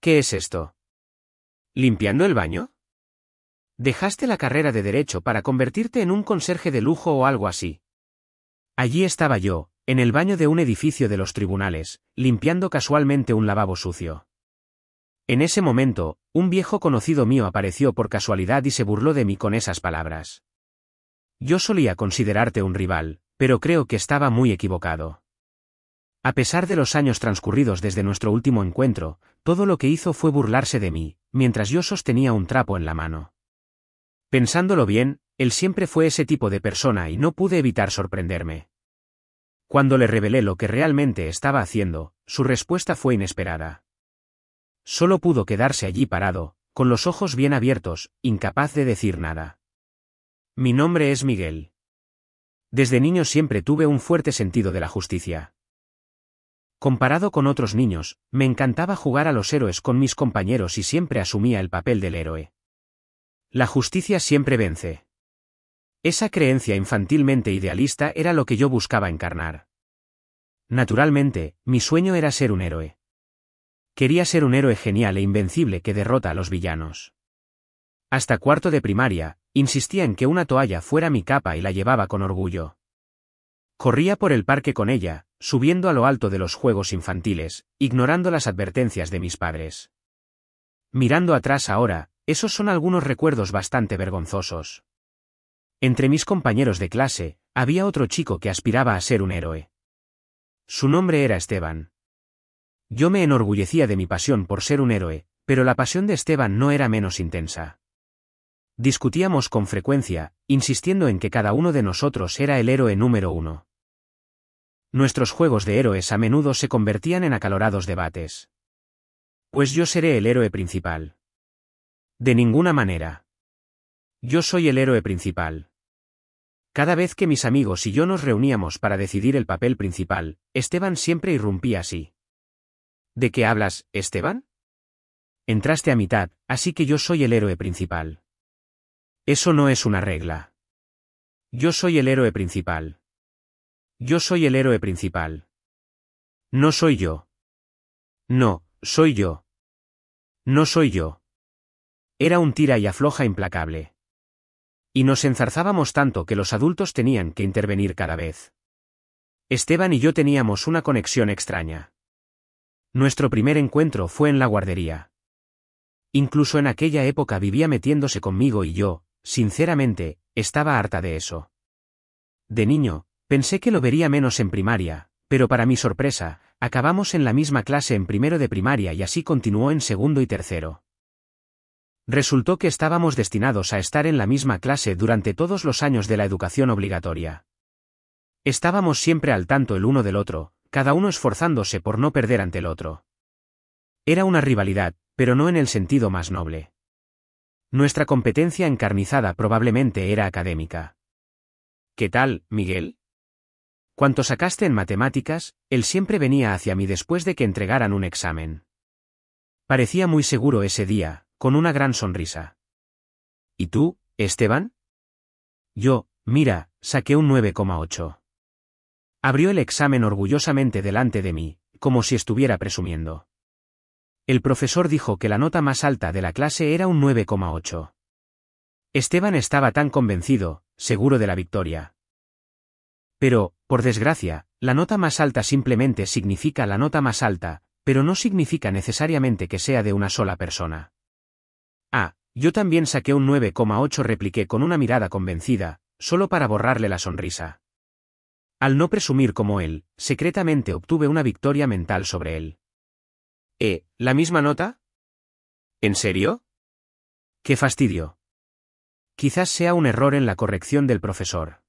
¿Qué es esto? ¿Limpiando el baño? ¿Dejaste la carrera de Derecho para convertirte en un conserje de lujo o algo así? Allí estaba yo, en el baño de un edificio de los tribunales, limpiando casualmente un lavabo sucio. En ese momento, un viejo conocido mío apareció por casualidad y se burló de mí con esas palabras. Yo solía considerarte un rival, pero creo que estaba muy equivocado. A pesar de los años transcurridos desde nuestro último encuentro, todo lo que hizo fue burlarse de mí, mientras yo sostenía un trapo en la mano. Pensándolo bien, él siempre fue ese tipo de persona y no pude evitar sorprenderme. Cuando le revelé lo que realmente estaba haciendo, su respuesta fue inesperada. Solo pudo quedarse allí parado, con los ojos bien abiertos, incapaz de decir nada. Mi nombre es Miguel. Desde niño siempre tuve un fuerte sentido de la justicia. Comparado con otros niños, me encantaba jugar a los héroes con mis compañeros y siempre asumía el papel del héroe. La justicia siempre vence. Esa creencia infantilmente idealista era lo que yo buscaba encarnar. Naturalmente, mi sueño era ser un héroe. Quería ser un héroe genial e invencible que derrota a los villanos. Hasta cuarto de primaria, insistía en que una toalla fuera mi capa y la llevaba con orgullo. Corría por el parque con ella, subiendo a lo alto de los juegos infantiles, ignorando las advertencias de mis padres. Mirando atrás ahora, esos son algunos recuerdos bastante vergonzosos. Entre mis compañeros de clase, había otro chico que aspiraba a ser un héroe. Su nombre era Esteban. Yo me enorgullecía de mi pasión por ser un héroe, pero la pasión de Esteban no era menos intensa. Discutíamos con frecuencia, insistiendo en que cada uno de nosotros era el héroe número uno. Nuestros juegos de héroes a menudo se convertían en acalorados debates. Pues yo seré el héroe principal. De ninguna manera. Yo soy el héroe principal. Cada vez que mis amigos y yo nos reuníamos para decidir el papel principal, Esteban siempre irrumpía así. ¿De qué hablas, Esteban? Entraste a mitad, así que yo soy el héroe principal. Eso no es una regla. Yo soy el héroe principal. Yo soy el héroe principal. No soy yo. No, soy yo. No soy yo. Era un tira y afloja implacable. Y nos enzarzábamos tanto que los adultos tenían que intervenir cada vez. Esteban y yo teníamos una conexión extraña. Nuestro primer encuentro fue en la guardería. Incluso en aquella época vivía metiéndose conmigo y yo, sinceramente, estaba harta de eso. De niño, pensé que lo vería menos en primaria, pero para mi sorpresa, acabamos en la misma clase en primero de primaria y así continuó en segundo y tercero. Resultó que estábamos destinados a estar en la misma clase durante todos los años de la educación obligatoria. Estábamos siempre al tanto el uno del otro, cada uno esforzándose por no perder ante el otro. Era una rivalidad, pero no en el sentido más noble. Nuestra competencia encarnizada probablemente era académica. ¿Qué tal, Miguel? ¿Cuánto sacaste en matemáticas? Él siempre venía hacia mí después de que entregaran un examen. Parecía muy seguro ese día, con una gran sonrisa. ¿Y tú, Esteban? Yo, mira, saqué un 9,8. Abrió el examen orgullosamente delante de mí, como si estuviera presumiendo. El profesor dijo que la nota más alta de la clase era un 9,8. Esteban estaba tan convencido, seguro de la victoria. Pero, por desgracia, la nota más alta simplemente significa la nota más alta, pero no significa necesariamente que sea de una sola persona. Ah, yo también saqué un 9,8, repliqué con una mirada convencida, solo para borrarle la sonrisa. Al no presumir como él, secretamente obtuve una victoria mental sobre él. ¿La misma nota? ¿En serio? ¡Qué fastidio! Quizás sea un error en la corrección del profesor.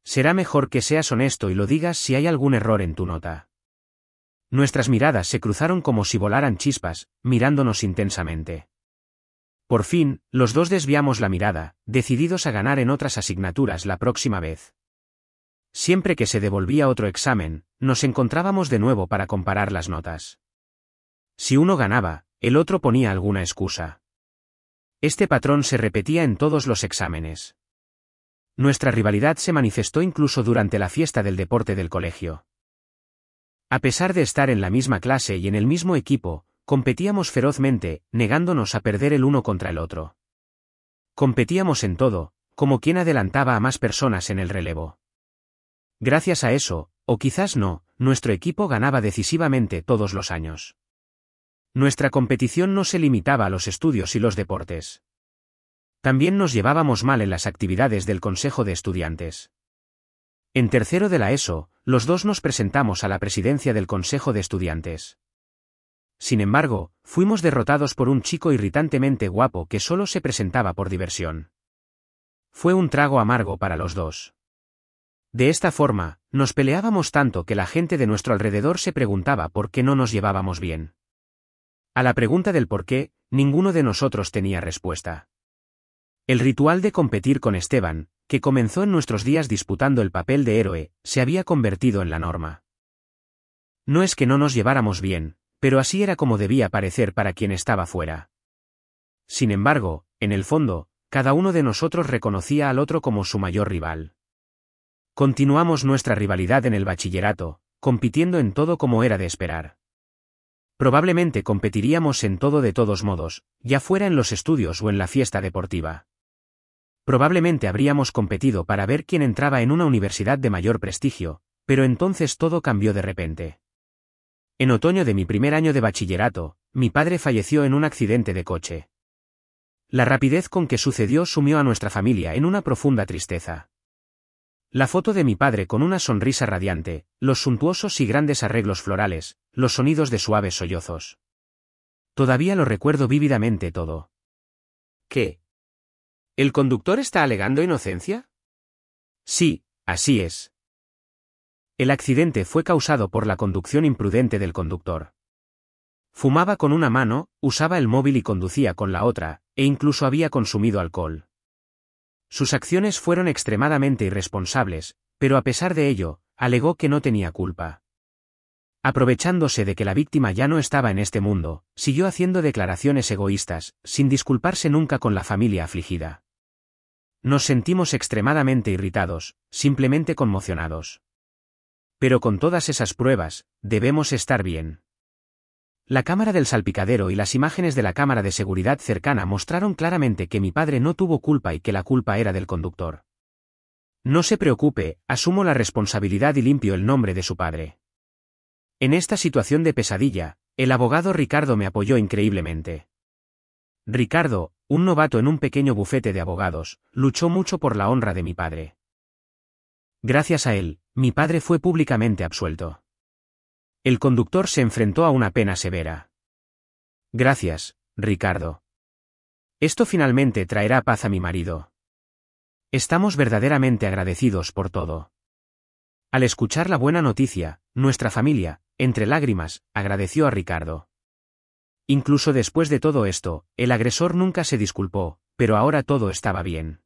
Será mejor que seas honesto y lo digas si hay algún error en tu nota. Nuestras miradas se cruzaron como si volaran chispas, mirándonos intensamente. Por fin, los dos desviamos la mirada, decididos a ganar en otras asignaturas la próxima vez. Siempre que se devolvía otro examen, nos encontrábamos de nuevo para comparar las notas. Si uno ganaba, el otro ponía alguna excusa. Este patrón se repetía en todos los exámenes. Nuestra rivalidad se manifestó incluso durante la fiesta del deporte del colegio. A pesar de estar en la misma clase y en el mismo equipo, competíamos ferozmente, negándonos a perder el uno contra el otro. Competíamos en todo, como quien adelantaba a más personas en el relevo. Gracias a eso, o quizás no, nuestro equipo ganaba decisivamente todos los años. Nuestra competición no se limitaba a los estudios y los deportes. También nos llevábamos mal en las actividades del consejo de estudiantes. En tercero de la ESO, los dos nos presentamos a la presidencia del consejo de estudiantes. Sin embargo, fuimos derrotados por un chico irritantemente guapo que solo se presentaba por diversión. Fue un trago amargo para los dos. De esta forma, nos peleábamos tanto que la gente de nuestro alrededor se preguntaba por qué no nos llevábamos bien. A la pregunta del por qué, ninguno de nosotros tenía respuesta. El ritual de competir con Esteban, que comenzó en nuestros días disputando el papel de héroe, se había convertido en la norma. No es que no nos lleváramos bien, pero así era como debía parecer para quien estaba fuera. Sin embargo, en el fondo, cada uno de nosotros reconocía al otro como su mayor rival. Continuamos nuestra rivalidad en el bachillerato, compitiendo en todo como era de esperar. Probablemente competiríamos en todo de todos modos, ya fuera en los estudios o en la fiesta deportiva. Probablemente habríamos competido para ver quién entraba en una universidad de mayor prestigio, pero entonces todo cambió de repente. En otoño de mi primer año de bachillerato, mi padre falleció en un accidente de coche. La rapidez con que sucedió sumió a nuestra familia en una profunda tristeza. La foto de mi padre con una sonrisa radiante, los suntuosos y grandes arreglos florales, los sonidos de suaves sollozos. Todavía lo recuerdo vívidamente todo. ¿Qué? ¿El conductor está alegando inocencia? Sí, así es. El accidente fue causado por la conducción imprudente del conductor. Fumaba con una mano, usaba el móvil y conducía con la otra, e incluso había consumido alcohol. Sus acciones fueron extremadamente irresponsables, pero a pesar de ello, alegó que no tenía culpa. Aprovechándose de que la víctima ya no estaba en este mundo, siguió haciendo declaraciones egoístas, sin disculparse nunca con la familia afligida. Nos sentimos extremadamente irritados, simplemente conmocionados. Pero con todas esas pruebas, debemos estar bien. La cámara del salpicadero y las imágenes de la cámara de seguridad cercana mostraron claramente que mi padre no tuvo culpa y que la culpa era del conductor. No se preocupe, asumo la responsabilidad y limpio el nombre de su padre. En esta situación de pesadilla, el abogado Ricardo me apoyó increíblemente. Ricardo, un novato en un pequeño bufete de abogados, luchó mucho por la honra de mi padre. Gracias a él, mi padre fue públicamente absuelto. El conductor se enfrentó a una pena severa. Gracias, Ricardo. Esto finalmente traerá paz a mi marido. Estamos verdaderamente agradecidos por todo. Al escuchar la buena noticia, nuestra familia, entre lágrimas, agradeció a Ricardo. Incluso después de todo esto, el agresor nunca se disculpó, pero ahora todo estaba bien.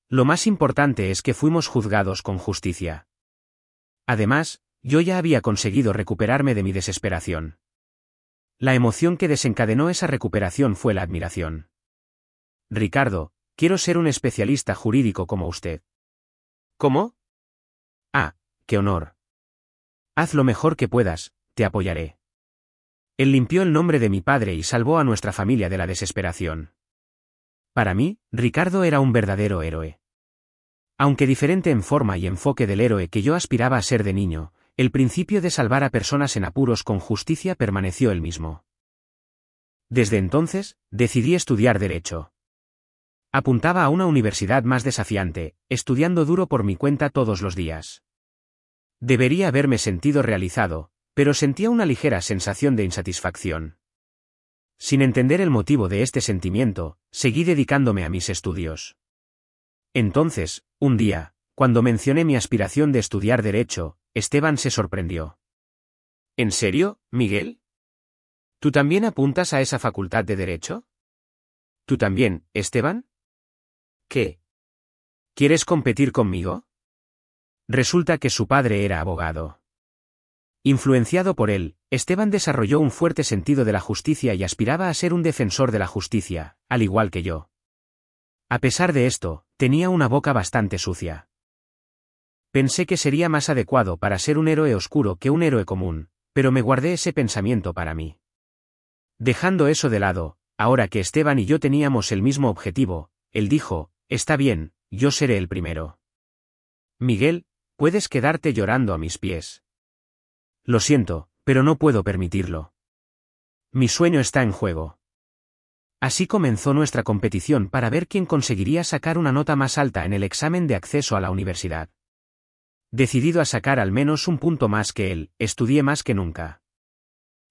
Lo más importante es que fuimos juzgados con justicia. Además, yo ya había conseguido recuperarme de mi desesperación. La emoción que desencadenó esa recuperación fue la admiración. Ricardo, quiero ser un especialista jurídico como usted. ¿Cómo? Ah, qué honor. Haz lo mejor que puedas, te apoyaré. Él limpió el nombre de mi padre y salvó a nuestra familia de la desesperación. Para mí, Ricardo era un verdadero héroe. Aunque diferente en forma y enfoque del héroe que yo aspiraba a ser de niño, el principio de salvar a personas en apuros con justicia permaneció el mismo. Desde entonces, decidí estudiar Derecho. Apuntaba a una universidad más desafiante, estudiando duro por mi cuenta todos los días. Debería haberme sentido realizado, pero sentía una ligera sensación de insatisfacción. Sin entender el motivo de este sentimiento, seguí dedicándome a mis estudios. Entonces, un día, cuando mencioné mi aspiración de estudiar Derecho, Esteban se sorprendió. ¿En serio, Miguel? ¿Tú también apuntas a esa facultad de Derecho? ¿Tú también, Esteban? ¿Qué? ¿Quieres competir conmigo? Resulta que su padre era abogado. Influenciado por él, Esteban desarrolló un fuerte sentido de la justicia y aspiraba a ser un defensor de la justicia, al igual que yo. A pesar de esto, tenía una boca bastante sucia. Pensé que sería más adecuado para ser un héroe oscuro que un héroe común, pero me guardé ese pensamiento para mí. Dejando eso de lado, ahora que Esteban y yo teníamos el mismo objetivo, él dijo, está bien, yo seré el primero. Miguel, puedes quedarte llorando a mis pies. Lo siento, pero no puedo permitirlo. Mi sueño está en juego. Así comenzó nuestra competición para ver quién conseguiría sacar una nota más alta en el examen de acceso a la universidad. Decidido a sacar al menos un punto más que él, estudié más que nunca.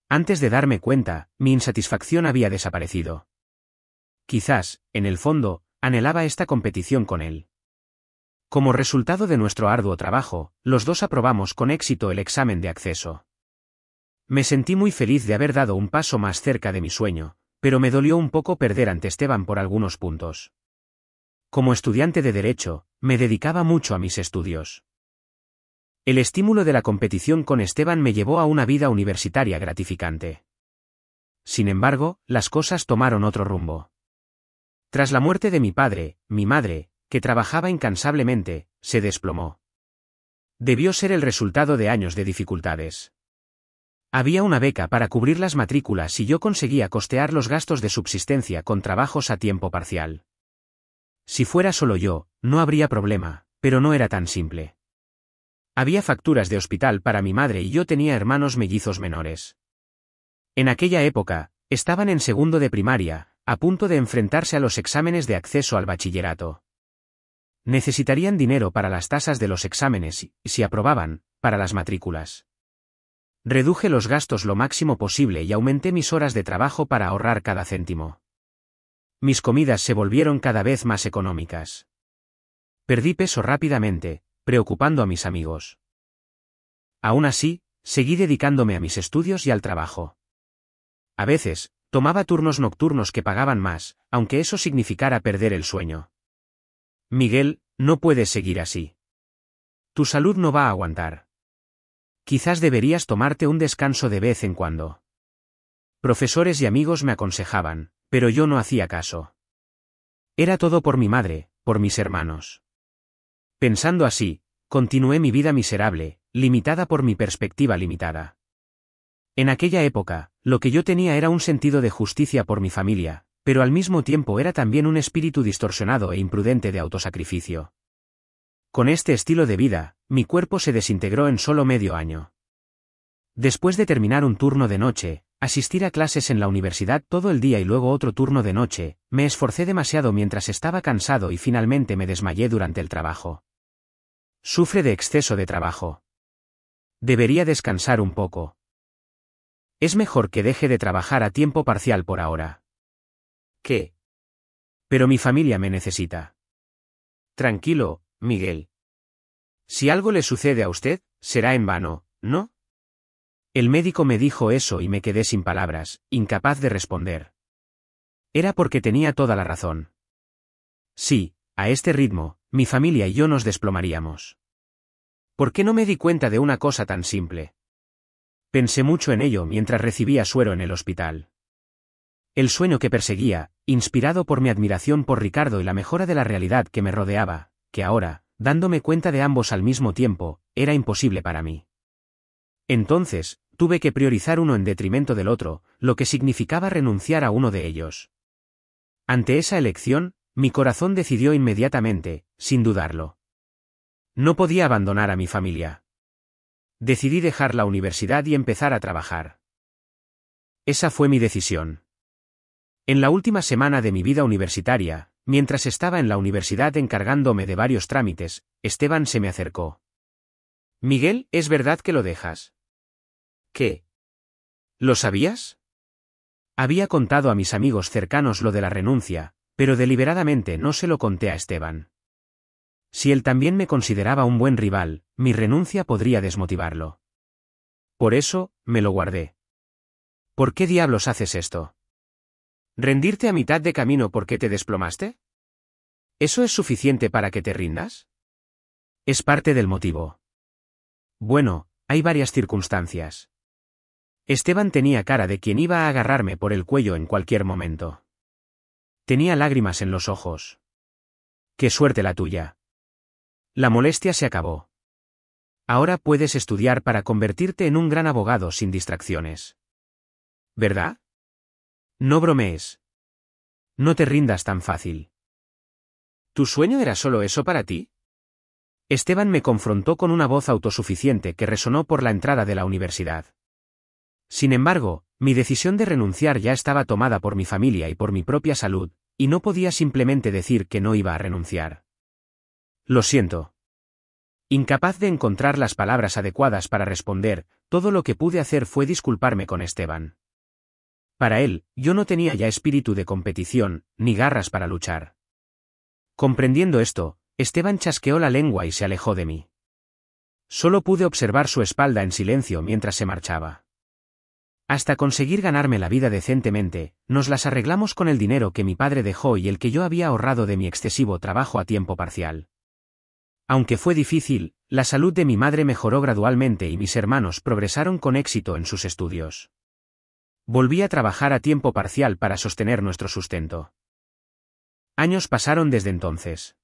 Antes de darme cuenta, mi insatisfacción había desaparecido. Quizás, en el fondo, anhelaba esta competición con él. Como resultado de nuestro arduo trabajo, los dos aprobamos con éxito el examen de acceso. Me sentí muy feliz de haber dado un paso más cerca de mi sueño, pero me dolió un poco perder ante Esteban por algunos puntos. Como estudiante de Derecho, me dedicaba mucho a mis estudios. El estímulo de la competición con Esteban me llevó a una vida universitaria gratificante. Sin embargo, las cosas tomaron otro rumbo. Tras la muerte de mi padre, mi madre, que trabajaba incansablemente, se desplomó. Debió ser el resultado de años de dificultades. Había una beca para cubrir las matrículas y yo conseguía costear los gastos de subsistencia con trabajos a tiempo parcial. Si fuera solo yo, no habría problema, pero no era tan simple. Había facturas de hospital para mi madre y yo tenía hermanos mellizos menores. En aquella época, estaban en segundo de primaria, a punto de enfrentarse a los exámenes de acceso al bachillerato. Necesitarían dinero para las tasas de los exámenes y, si aprobaban, para las matrículas. Reduje los gastos lo máximo posible y aumenté mis horas de trabajo para ahorrar cada céntimo. Mis comidas se volvieron cada vez más económicas. Perdí peso rápidamente, preocupando a mis amigos. Aún así, seguí dedicándome a mis estudios y al trabajo. A veces, tomaba turnos nocturnos que pagaban más, aunque eso significara perder el sueño. Miguel, no puedes seguir así. Tu salud no va a aguantar. Quizás deberías tomarte un descanso de vez en cuando. Profesores y amigos me aconsejaban, pero yo no hacía caso. Era todo por mi madre, por mis hermanos. Pensando así, continué mi vida miserable, limitada por mi perspectiva limitada. En aquella época, lo que yo tenía era un sentido de justicia por mi familia, pero al mismo tiempo era también un espíritu distorsionado e imprudente de autosacrificio. Con este estilo de vida, mi cuerpo se desintegró en solo medio año. Después de terminar un turno de noche, asistir a clases en la universidad todo el día y luego otro turno de noche, me esforcé demasiado mientras estaba cansado y finalmente me desmayé durante el trabajo. Sufre de exceso de trabajo. Debería descansar un poco. Es mejor que deje de trabajar a tiempo parcial por ahora. ¿Qué? Pero mi familia me necesita. Tranquilo, Miguel. Si algo le sucede a usted, será en vano, ¿no? El médico me dijo eso y me quedé sin palabras, incapaz de responder. Era porque tenía toda la razón. Sí, a este ritmo, mi familia y yo nos desplomaríamos. ¿Por qué no me di cuenta de una cosa tan simple? Pensé mucho en ello mientras recibía suero en el hospital. El sueño que perseguía, inspirado por mi admiración por Ricardo y la mejora de la realidad que me rodeaba, que ahora, dándome cuenta de ambos al mismo tiempo, era imposible para mí. Entonces, tuve que priorizar uno en detrimento del otro, lo que significaba renunciar a uno de ellos. Ante esa elección, mi corazón decidió inmediatamente, sin dudarlo. No podía abandonar a mi familia. Decidí dejar la universidad y empezar a trabajar. Esa fue mi decisión. En la última semana de mi vida universitaria, mientras estaba en la universidad encargándome de varios trámites, Esteban se me acercó. Miguel, ¿es verdad que lo dejas? ¿Qué? ¿Lo sabías? Había contado a mis amigos cercanos lo de la renuncia, pero deliberadamente no se lo conté a Esteban. Si él también me consideraba un buen rival, mi renuncia podría desmotivarlo. Por eso, me lo guardé. ¿Por qué diablos haces esto? ¿Rendirte a mitad de camino porque te desplomaste? ¿Eso es suficiente para que te rindas? Es parte del motivo. Bueno, hay varias circunstancias. Esteban tenía cara de quien iba a agarrarme por el cuello en cualquier momento. Tenía lágrimas en los ojos. ¡Qué suerte la tuya! La molestia se acabó. Ahora puedes estudiar para convertirte en un gran abogado sin distracciones. ¿Verdad? No bromees. No te rindas tan fácil. ¿Tu sueño era solo eso para ti? Esteban me confrontó con una voz autosuficiente que resonó por la entrada de la universidad. Sin embargo, mi decisión de renunciar ya estaba tomada por mi familia y por mi propia salud, y no podía simplemente decir que no iba a renunciar. Lo siento. Incapaz de encontrar las palabras adecuadas para responder, todo lo que pude hacer fue disculparme con Esteban. Para él, yo no tenía ya espíritu de competición, ni garras para luchar. Comprendiendo esto, Esteban chasqueó la lengua y se alejó de mí. Solo pude observar su espalda en silencio mientras se marchaba. Hasta conseguir ganarme la vida decentemente, nos las arreglamos con el dinero que mi padre dejó y el que yo había ahorrado de mi excesivo trabajo a tiempo parcial. Aunque fue difícil, la salud de mi madre mejoró gradualmente y mis hermanos progresaron con éxito en sus estudios. Volví a trabajar a tiempo parcial para sostener nuestro sustento. Años pasaron desde entonces.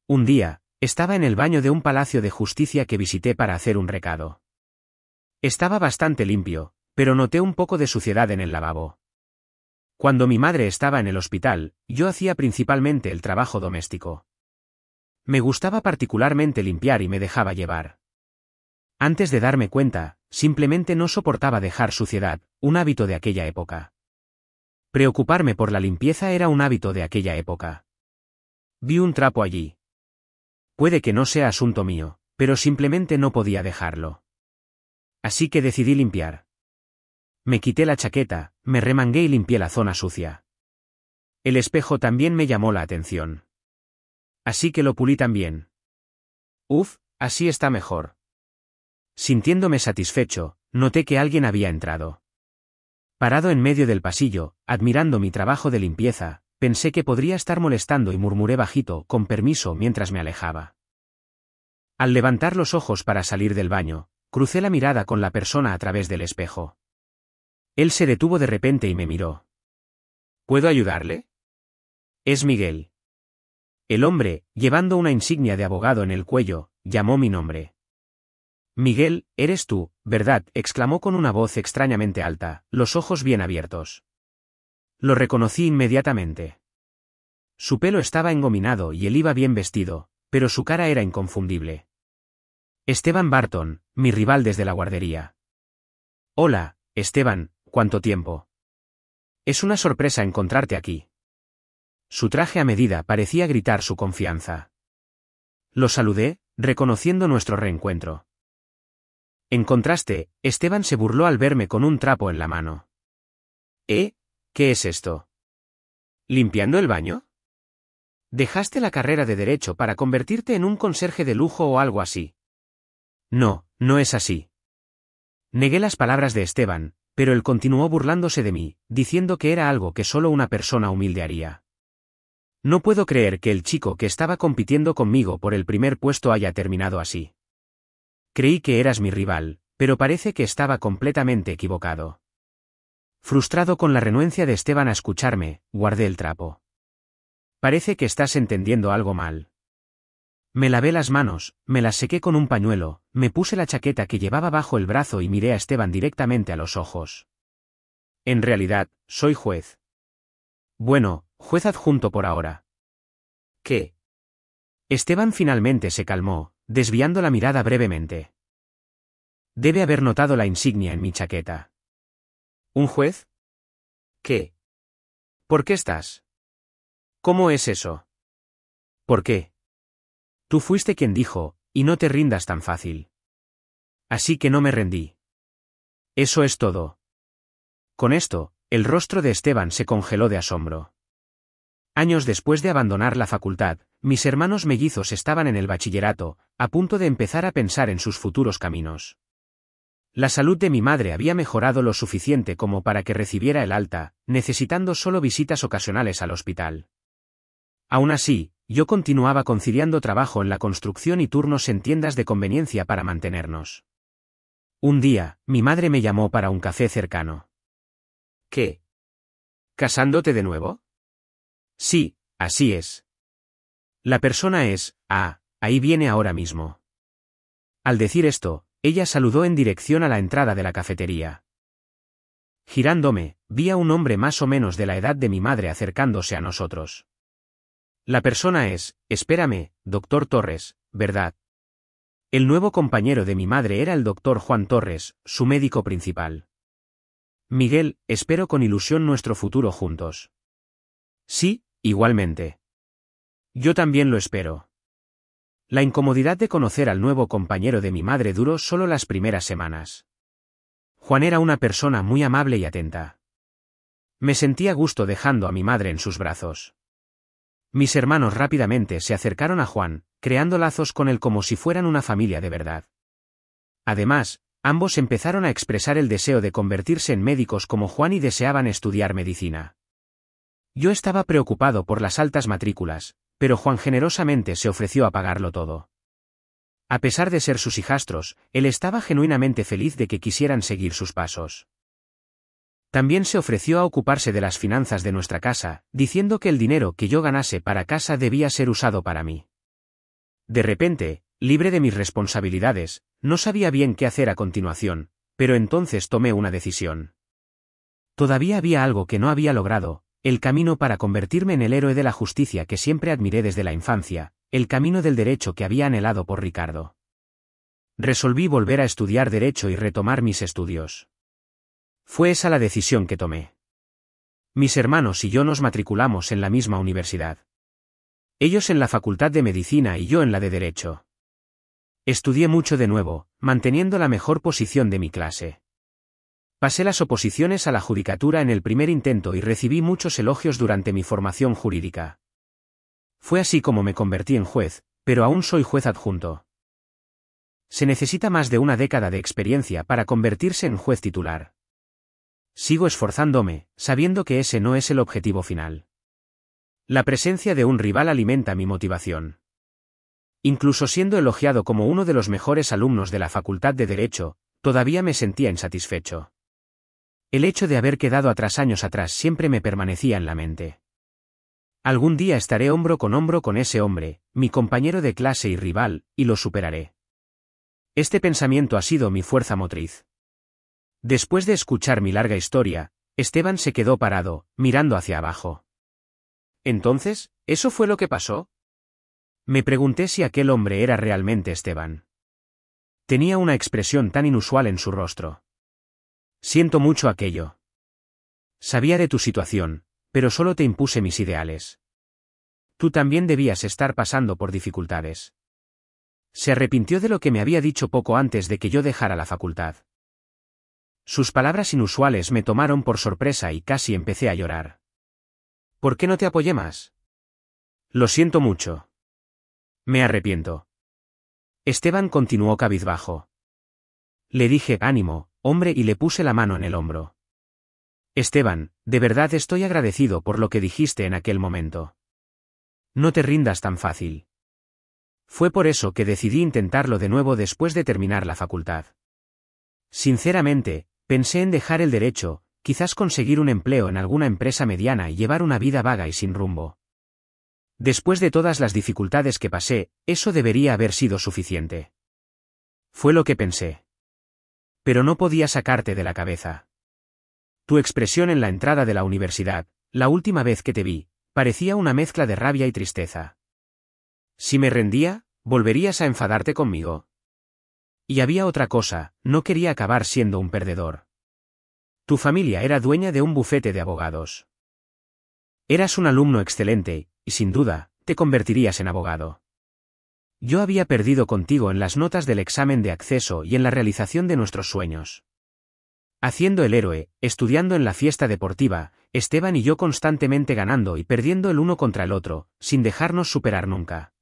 Un día, estaba en el baño de un palacio de justicia que visité para hacer un recado. Estaba bastante limpio, pero noté un poco de suciedad en el lavabo. Cuando mi madre estaba en el hospital, yo hacía principalmente el trabajo doméstico. Me gustaba particularmente limpiar y me dejaba llevar. Antes de darme cuenta, simplemente no soportaba dejar suciedad, un hábito de aquella época. Preocuparme por la limpieza era un hábito de aquella época. Vi un trapo allí. Puede que no sea asunto mío, pero simplemente no podía dejarlo. Así que decidí limpiar. Me quité la chaqueta, me remangué y limpié la zona sucia. El espejo también me llamó la atención. Así que lo pulí también. Uf, así está mejor. Sintiéndome satisfecho, noté que alguien había entrado. Parado en medio del pasillo, admirando mi trabajo de limpieza, pensé que podría estar molestando y murmuré bajito, con permiso, mientras me alejaba. Al levantar los ojos para salir del baño, crucé la mirada con la persona a través del espejo. Él se detuvo de repente y me miró. ¿Puedo ayudarle? Es Miguel. El hombre, llevando una insignia de abogado en el cuello, llamó mi nombre. Miguel, eres tú, ¿verdad?, exclamó con una voz extrañamente alta, los ojos bien abiertos. Lo reconocí inmediatamente. Su pelo estaba engominado y él iba bien vestido, pero su cara era inconfundible. Esteban Barton, mi rival desde la guardería. Hola, Esteban, ¿cuánto tiempo? Es una sorpresa encontrarte aquí. Su traje a medida parecía gritar su confianza. Lo saludé, reconociendo nuestro reencuentro. En contraste, Esteban se burló al verme con un trapo en la mano. ¿Qué es esto? ¿Limpiando el baño? ¿Dejaste la carrera de Derecho para convertirte en un conserje de lujo o algo así? No, no es así. Negué las palabras de Esteban, pero él continuó burlándose de mí, diciendo que era algo que solo una persona humilde haría. No puedo creer que el chico que estaba compitiendo conmigo por el primer puesto haya terminado así. Creí que eras mi rival, pero parece que estaba completamente equivocado. Frustrado con la renuencia de Esteban a escucharme, guardé el trapo. Parece que estás entendiendo algo mal. Me lavé las manos, me las sequé con un pañuelo, me puse la chaqueta que llevaba bajo el brazo y miré a Esteban directamente a los ojos. En realidad, soy juez. Bueno, juez adjunto por ahora. ¿Qué? Esteban finalmente se calmó, desviando la mirada brevemente. Debe haber notado la insignia en mi chaqueta. ¿Un juez? ¿Qué? ¿Por qué estás? ¿Cómo es eso? ¿Por qué? Tú fuiste quien dijo, y no te rindas tan fácil. Así que no me rendí. Eso es todo. Con esto, el rostro de Esteban se congeló de asombro. Años después de abandonar la facultad, mis hermanos mellizos estaban en el bachillerato, a punto de empezar a pensar en sus futuros caminos. La salud de mi madre había mejorado lo suficiente como para que recibiera el alta, necesitando solo visitas ocasionales al hospital. Aún así, yo continuaba conciliando trabajo en la construcción y turnos en tiendas de conveniencia para mantenernos. Un día, mi madre me llamó para un café cercano. ¿Qué? ¿Casándote de nuevo? Sí, así es. La persona es, ahí viene ahora mismo. Al decir esto, ella saludó en dirección a la entrada de la cafetería. Girándome, vi a un hombre más o menos de la edad de mi madre acercándose a nosotros. La persona es, espérame, doctor Torres, ¿verdad? El nuevo compañero de mi madre era el doctor Juan Torres, su médico principal. Miguel, espero con ilusión nuestro futuro juntos. Sí, igualmente. Yo también lo espero. La incomodidad de conocer al nuevo compañero de mi madre duró solo las primeras semanas. Juan era una persona muy amable y atenta. Me sentía a gusto dejando a mi madre en sus brazos. Mis hermanos rápidamente se acercaron a Juan, creando lazos con él como si fueran una familia de verdad. Además, ambos empezaron a expresar el deseo de convertirse en médicos como Juan y deseaban estudiar medicina. Yo estaba preocupado por las altas matrículas, pero Juan generosamente se ofreció a pagarlo todo. A pesar de ser sus hijastros, él estaba genuinamente feliz de que quisieran seguir sus pasos. También se ofreció a ocuparse de las finanzas de nuestra casa, diciendo que el dinero que yo ganase para casa debía ser usado para mí. De repente, libre de mis responsabilidades, no sabía bien qué hacer a continuación, pero entonces tomé una decisión. Todavía había algo que no había logrado, el camino para convertirme en el héroe de la justicia que siempre admiré desde la infancia, el camino del derecho que había anhelado por Ricardo. Resolví volver a estudiar derecho y retomar mis estudios. Fue esa la decisión que tomé. Mis hermanos y yo nos matriculamos en la misma universidad. Ellos en la Facultad de Medicina y yo en la de Derecho. Estudié mucho de nuevo, manteniendo la mejor posición de mi clase. Pasé las oposiciones a la judicatura en el primer intento y recibí muchos elogios durante mi formación jurídica. Fue así como me convertí en juez, pero aún soy juez adjunto. Se necesita más de una década de experiencia para convertirse en juez titular. Sigo esforzándome, sabiendo que ese no es el objetivo final. La presencia de un rival alimenta mi motivación. Incluso siendo elogiado como uno de los mejores alumnos de la Facultad de Derecho, todavía me sentía insatisfecho. El hecho de haber quedado años atrás siempre me permanecía en la mente. Algún día estaré hombro con ese hombre, mi compañero de clase y rival, y lo superaré. Este pensamiento ha sido mi fuerza motriz. Después de escuchar mi larga historia, Esteban se quedó parado, mirando hacia abajo. Entonces, ¿eso fue lo que pasó? Me pregunté si aquel hombre era realmente Esteban. Tenía una expresión tan inusual en su rostro. Siento mucho aquello. Sabía de tu situación, pero solo te impuse mis ideales. Tú también debías estar pasando por dificultades. Se arrepintió de lo que me había dicho poco antes de que yo dejara la facultad. Sus palabras inusuales me tomaron por sorpresa y casi empecé a llorar. ¿Por qué no te apoyé más? Lo siento mucho. Me arrepiento. Esteban continuó cabizbajo. Le dije, ánimo, hombre, y le puse la mano en el hombro. Esteban, de verdad estoy agradecido por lo que dijiste en aquel momento. No te rindas tan fácil. Fue por eso que decidí intentarlo de nuevo después de terminar la facultad. Sinceramente, pensé en dejar el derecho, quizás conseguir un empleo en alguna empresa mediana y llevar una vida vaga y sin rumbo. Después de todas las dificultades que pasé, eso debería haber sido suficiente. Fue lo que pensé. Pero no podía sacarte de la cabeza. Tu expresión en la entrada de la universidad, la última vez que te vi, parecía una mezcla de rabia y tristeza. Si me rendía, ¿volverías a enfadarte conmigo? Y había otra cosa, no quería acabar siendo un perdedor. Tu familia era dueña de un bufete de abogados. Eras un alumno excelente, y sin duda, te convertirías en abogado. Yo había perdido contigo en las notas del examen de acceso y en la realización de nuestros sueños. Haciendo el héroe, estudiando en la fiesta deportiva, Esteban y yo constantemente ganando y perdiendo el uno contra el otro, sin dejarnos superar nunca.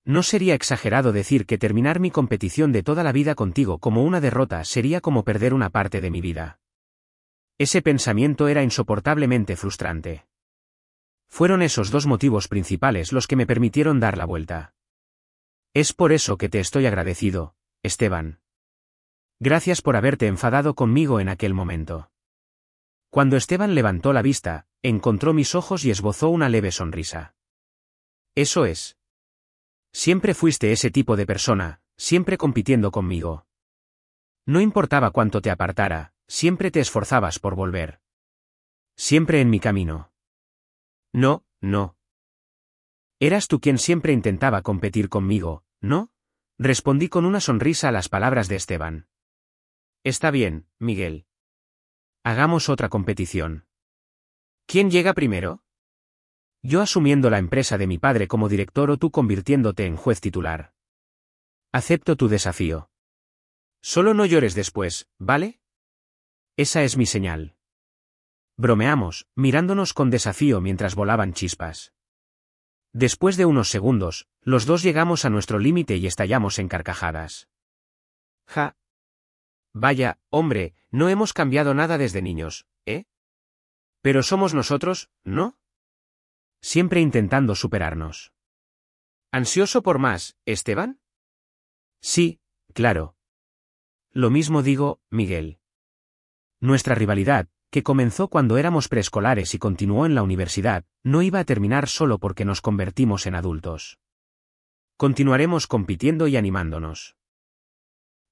No sería exagerado decir que terminar mi competición de toda la vida contigo como una derrota sería como perder una parte de mi vida. Ese pensamiento era insoportablemente frustrante. Fueron esos dos motivos principales los que me permitieron dar la vuelta. Es por eso que te estoy agradecido, Esteban. Gracias por haberte enfadado conmigo en aquel momento. Cuando Esteban levantó la vista, encontró mis ojos y esbozó una leve sonrisa. Eso es. Siempre fuiste ese tipo de persona, siempre compitiendo conmigo. No importaba cuánto te apartara, Siempre te esforzabas por volver. Siempre en mi camino. No, no. Eras tú quien siempre intentaba competir conmigo, ¿no? Respondí con una sonrisa a las palabras de Esteban. Está bien, Miguel. Hagamos otra competición. ¿Quién llega primero? Yo asumiendo la empresa de mi padre como director o tú convirtiéndote en juez titular. Acepto tu desafío. Solo no llores después, ¿vale? Esa es mi señal. Bromeamos, mirándonos con desafío mientras volaban chispas. Después de unos segundos, los dos llegamos a nuestro límite y estallamos en carcajadas. Ja. Vaya, hombre, no hemos cambiado nada desde niños, ¿eh? Pero somos nosotros, ¿no? Siempre intentando superarnos. ¿Ansioso por más, Esteban? Sí, claro. Lo mismo digo, Miguel. Nuestra rivalidad, que comenzó cuando éramos preescolares y continuó en la universidad, no iba a terminar solo porque nos convertimos en adultos. Continuaremos compitiendo y animándonos.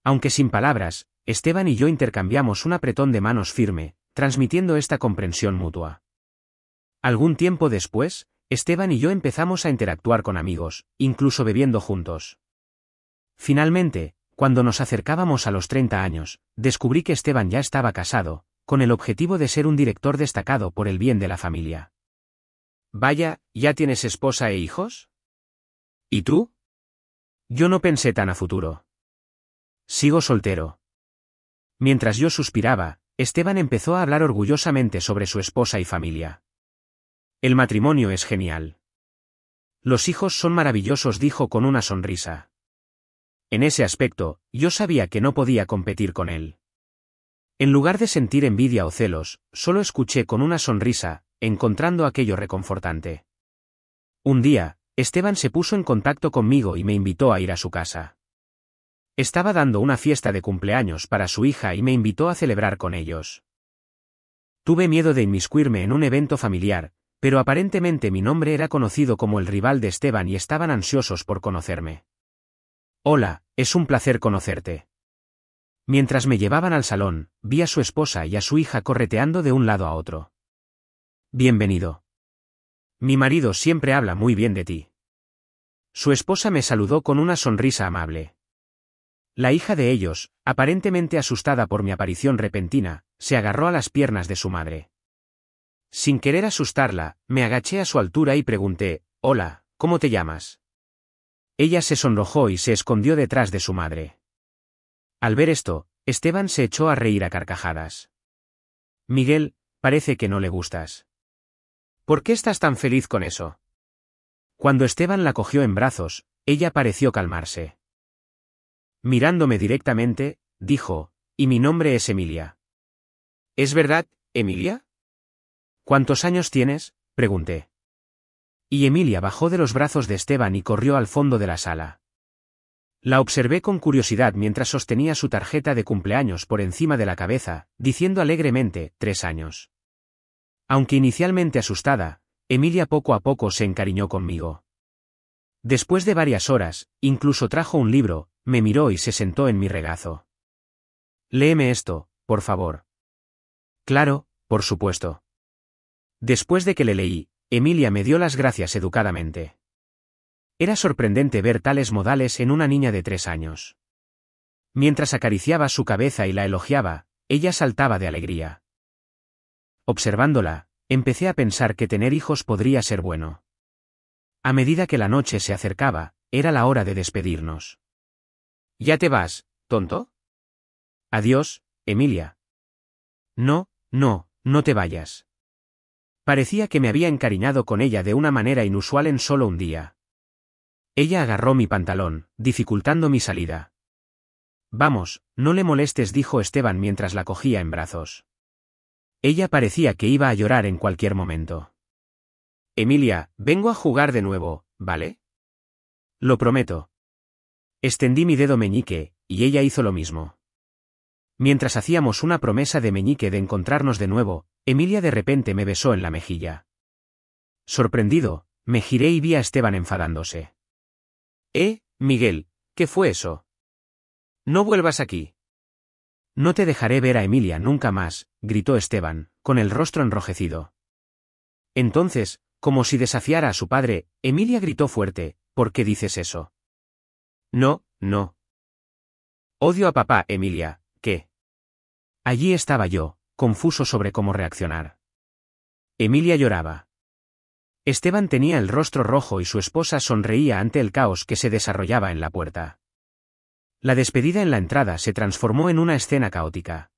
Aunque sin palabras, Esteban y yo intercambiamos un apretón de manos firme, transmitiendo esta comprensión mutua. Algún tiempo después, Esteban y yo empezamos a interactuar con amigos, incluso bebiendo juntos. Finalmente, cuando nos acercábamos a los 30 años, descubrí que Esteban ya estaba casado, con el objetivo de ser un director destacado por el bien de la familia. Vaya, ¿ya tienes esposa e hijos? ¿Y tú? Yo no pensé tan a futuro. Sigo soltero. Mientras yo suspiraba, Esteban empezó a hablar orgullosamente sobre su esposa y familia. El matrimonio es genial. Los hijos son maravillosos, dijo con una sonrisa. En ese aspecto, yo sabía que no podía competir con él. En lugar de sentir envidia o celos, solo escuché con una sonrisa, encontrando aquello reconfortante. Un día, Esteban se puso en contacto conmigo y me invitó a ir a su casa. Estaba dando una fiesta de cumpleaños para su hija y me invitó a celebrar con ellos. Tuve miedo de inmiscuirme en un evento familiar, pero aparentemente mi nombre era conocido como el rival de Esteban y estaban ansiosos por conocerme. Hola, es un placer conocerte. Mientras me llevaban al salón, vi a su esposa y a su hija correteando de un lado a otro. Bienvenido. Mi marido siempre habla muy bien de ti. Su esposa me saludó con una sonrisa amable. La hija de ellos, aparentemente asustada por mi aparición repentina, se agarró a las piernas de su madre. Sin querer asustarla, me agaché a su altura y pregunté, «Hola, ¿cómo te llamas?» Ella se sonrojó y se escondió detrás de su madre. Al ver esto, Esteban se echó a reír a carcajadas. «Miguel, parece que no le gustas. ¿Por qué estás tan feliz con eso?» Cuando Esteban la cogió en brazos, ella pareció calmarse. Mirándome directamente, dijo, «Y mi nombre es Emilia». «¿Es verdad, Emilia?» «¿Cuántos años tienes?», pregunté. Y Emilia bajó de los brazos de Esteban y corrió al fondo de la sala. La observé con curiosidad mientras sostenía su tarjeta de cumpleaños por encima de la cabeza, diciendo alegremente, 3 años. Aunque inicialmente asustada, Emilia poco a poco se encariñó conmigo. Después de varias horas, incluso trajo un libro, me miró y se sentó en mi regazo. «Léeme esto, por favor». «Claro, por supuesto». Después de que le leí, Emilia me dio las gracias educadamente. Era sorprendente ver tales modales en una niña de 3 años. Mientras acariciaba su cabeza y la elogiaba, ella saltaba de alegría. Observándola, empecé a pensar que tener hijos podría ser bueno. A medida que la noche se acercaba, era la hora de despedirnos. «¿Ya te vas, tonto?» «Adiós, Emilia». «No, no, no te vayas». Parecía que me había encariñado con ella de una manera inusual en solo un día. Ella agarró mi pantalón, dificultando mi salida. «Vamos, no le molestes», dijo Esteban mientras la cogía en brazos. Ella parecía que iba a llorar en cualquier momento. «Emilia, vengo a jugar de nuevo, ¿vale?» «Lo prometo». Extendí mi dedo meñique, y ella hizo lo mismo. Mientras hacíamos una promesa de meñique de encontrarnos de nuevo, Emilia de repente me besó en la mejilla. Sorprendido, me giré y vi a Esteban enfadándose. Miguel, ¿qué fue eso? No vuelvas aquí. No te dejaré ver a Emilia nunca más, gritó Esteban, con el rostro enrojecido. Entonces, como si desafiara a su padre, Emilia gritó fuerte, ¿por qué dices eso? No, no. Odio a papá, Emilia, ¿qué? Allí estaba yo, confuso sobre cómo reaccionar. Emilia lloraba. Esteban tenía el rostro rojo y su esposa sonreía ante el caos que se desarrollaba en la puerta. La despedida en la entrada se transformó en una escena caótica.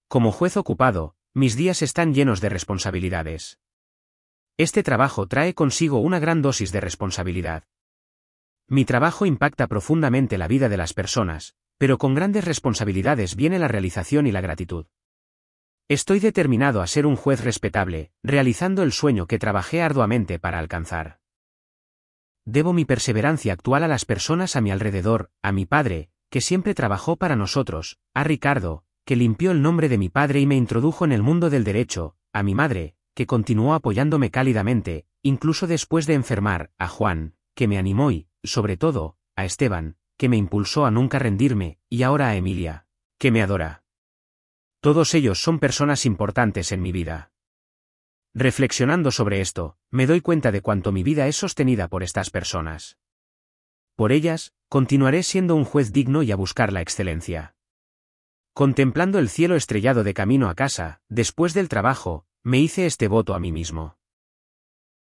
Como juez ocupado, mis días están llenos de responsabilidades. Este trabajo trae consigo una gran dosis de responsabilidad. Mi trabajo impacta profundamente la vida de las personas, pero con grandes responsabilidades viene la realización y la gratitud. Estoy determinado a ser un juez respetable, realizando el sueño que trabajé arduamente para alcanzar. Debo mi perseverancia actual a las personas a mi alrededor, a mi padre, que siempre trabajó para nosotros, a Ricardo, que limpió el nombre de mi padre y me introdujo en el mundo del derecho, a mi madre, que continuó apoyándome cálidamente, incluso después de enfermar, a Juan, que me animó y, sobre todo, a Esteban, que me impulsó a nunca rendirme, y ahora a Emilia, que me adora. Todos ellos son personas importantes en mi vida. Reflexionando sobre esto, me doy cuenta de cuánto mi vida es sostenida por estas personas. Por ellas, continuaré siendo un juez digno y a buscar la excelencia. Contemplando el cielo estrellado de camino a casa, después del trabajo, me hice este voto a mí mismo.